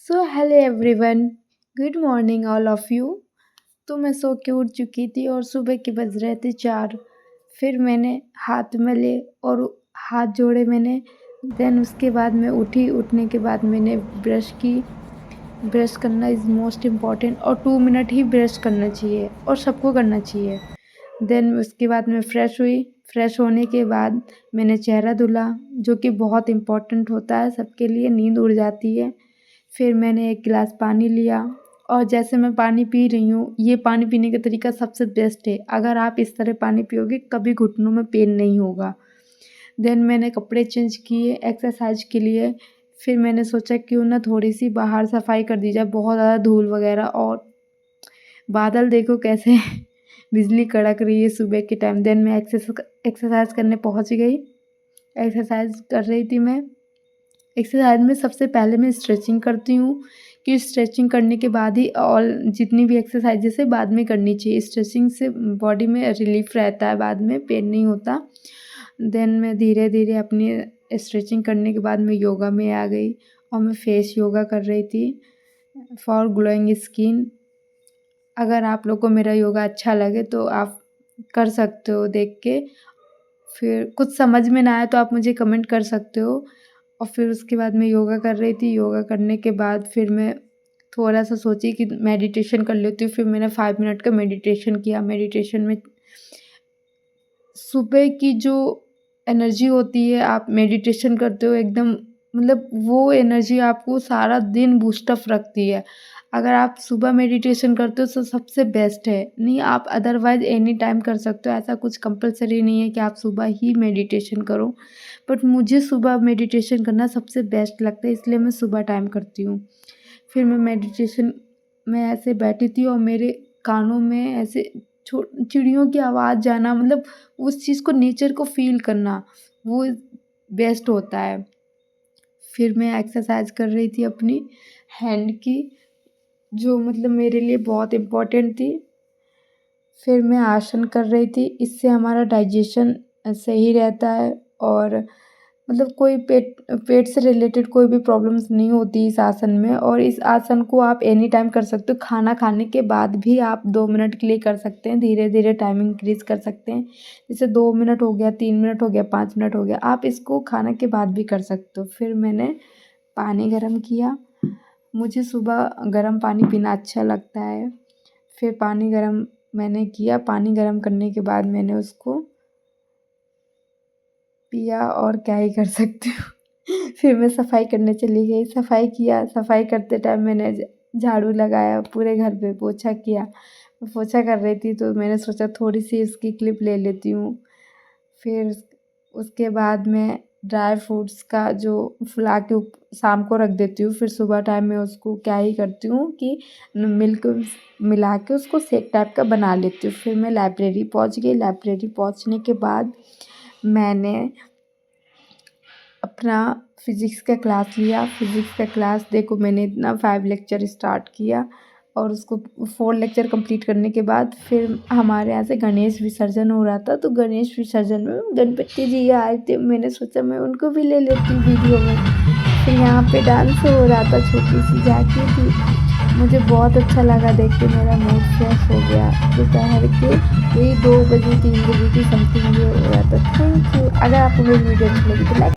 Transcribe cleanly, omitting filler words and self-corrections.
So hello everyone, good morning all of you. तो मैं सो के उठ चुकी थी और सुबह के बज रहे थे 4। फिर मैंने हाथ मले और हाथ जोड़े मैंने। देन उसके बाद मैं उठी। उठने के बाद मैंने ब्रश की। ब्रश करना इज़ मोस्ट इम्पॉर्टेंट और 2 मिनट ही ब्रश करना चाहिए और सबको करना चाहिए। देन उसके बाद मैं फ़्रेश हुई। फ़्रेश होने के बाद मैंने चेहरा धुला, जो कि बहुत इम्पॉर्टेंट होता है सबके लिए, नींद उड़ जाती है। फिर मैंने 1 गिलास पानी लिया और जैसे मैं पानी पी रही हूँ, ये पानी पीने का तरीका सबसे बेस्ट है। अगर आप इस तरह पानी पियोगे कभी घुटनों में पेन नहीं होगा। देन मैंने कपड़े चेंज किए एक्सरसाइज के लिए। फिर मैंने सोचा क्यों ना थोड़ी सी बाहर सफाई कर दी जाए, बहुत ज़्यादा धूल वगैरह और बादल देखो कैसे बिजली कड़क रही है सुबह के टाइम। देन मैं एक्सरसाइज करने पहुँच गई। एक्सरसाइज कर रही थी मैं। एक्सरसाइज में सबसे पहले मैं स्ट्रेचिंग करती हूँ कि स्ट्रेचिंग करने के बाद ही और जितनी भी एक्सरसाइजेस है बाद में करनी चाहिए। स्ट्रेचिंग से बॉडी में रिलीफ रहता है, बाद में पेन नहीं होता। देन मैं धीरे धीरे अपनी स्ट्रेचिंग करने के बाद मैं योगा में आ गई और मैं फेस योगा कर रही थी फॉर ग्लोइंग स्किन। अगर आप लोग को मेरा योगा अच्छा लगे तो आप कर सकते हो देख के। फिर कुछ समझ में ना आए तो आप मुझे कमेंट कर सकते हो। और फिर उसके बाद मैं योगा कर रही थी। योगा करने के बाद फिर मैं थोड़ा सा सोची कि मेडिटेशन कर लेती हूँ। फिर मैंने 5 मिनट का मेडिटेशन किया। मेडिटेशन में सुबह की जो एनर्जी होती है, आप मेडिटेशन करते हो एकदम, मतलब वो एनर्जी आपको सारा दिन बूस्ट अप रखती है। अगर आप सुबह मेडिटेशन करते हो तो सबसे बेस्ट है। नहीं, आप अदरवाइज़ एनी टाइम कर सकते हो। ऐसा कुछ कंपल्सरी नहीं है कि आप सुबह ही मेडिटेशन करो, बट मुझे सुबह मेडिटेशन करना सबसे बेस्ट लगता है, इसलिए मैं सुबह टाइम करती हूँ। फिर मैं मेडिटेशन में ऐसे बैठी थी और मेरे कानों में ऐसे चिड़ियों की आवाज़ जाना, मतलब उस चीज़ को, नेचर को फ़ील करना, वो बेस्ट होता है। फिर मैं एक्सरसाइज कर रही थी अपनी हैंड की, जो मतलब मेरे लिए बहुत इम्पोर्टेंट थी। फिर मैं आसन कर रही थी। इससे हमारा डाइजेशन सही रहता है और मतलब कोई पेट से रिलेटेड कोई भी प्रॉब्लम्स नहीं होती इस आसन में। और इस आसन को आप एनी टाइम कर सकते हो। खाना खाने के बाद भी आप 2 मिनट के लिए कर सकते हैं। धीरे धीरे टाइम इंक्रीज़ कर सकते हैं। जैसे 2 मिनट हो गया, 3 मिनट हो गया, 5 मिनट हो गया, आप इसको खाने के बाद भी कर सकते हो। फिर मैंने पानी गर्म किया। मुझे सुबह गर्म पानी पीना अच्छा लगता है। फिर पानी गर्म मैंने किया। पानी गर्म करने के बाद मैंने उसको पिया और क्या ही कर सकती हूँ। फिर मैं सफाई करने चली गई। सफाई किया। सफाई करते टाइम मैंने झाड़ू लगाया, पूरे घर पे पोछा किया। मैं पोछा कर रही थी तो मैंने सोचा थोड़ी सी इसकी क्लिप ले लेती हूँ। फिर उसके बाद मैं ड्राई फ्रूट्स का जो फुला के शाम को रख देती हूँ। फिर सुबह टाइम में उसको क्या ही करती हूँ कि मिल्क मिला के उसको शेक टाइप का बना लेती हूँ। फिर मैं लाइब्रेरी पहुँच गई। लाइब्रेरी पहुँचने के बाद मैंने अपना फ़िज़िक्स का क्लास लिया। फ़िज़िक्स का क्लास देखो, मैंने इतना 5 लेक्चर स्टार्ट किया और उसको 4 लेक्चर कंप्लीट करने के बाद फिर हमारे यहाँ से गणेश विसर्जन हो रहा था। तो गणेश विसर्जन में गणपति जी आए थे। मैंने सोचा मैं उनको भी ले लेती हूँ वीडियो में। फिर यहाँ पे डांस हो रहा था, छोटी सी झांकी थी। मुझे बहुत अच्छा लगा देख के, मेरा मूड फ्रेश हो गया। दोपहर के यही 2 बजे 3 बजे की समथिंग ये हो रहा था। Thank you. अगर आपको मेरी वीडियो अच्छी लगी तो लाइक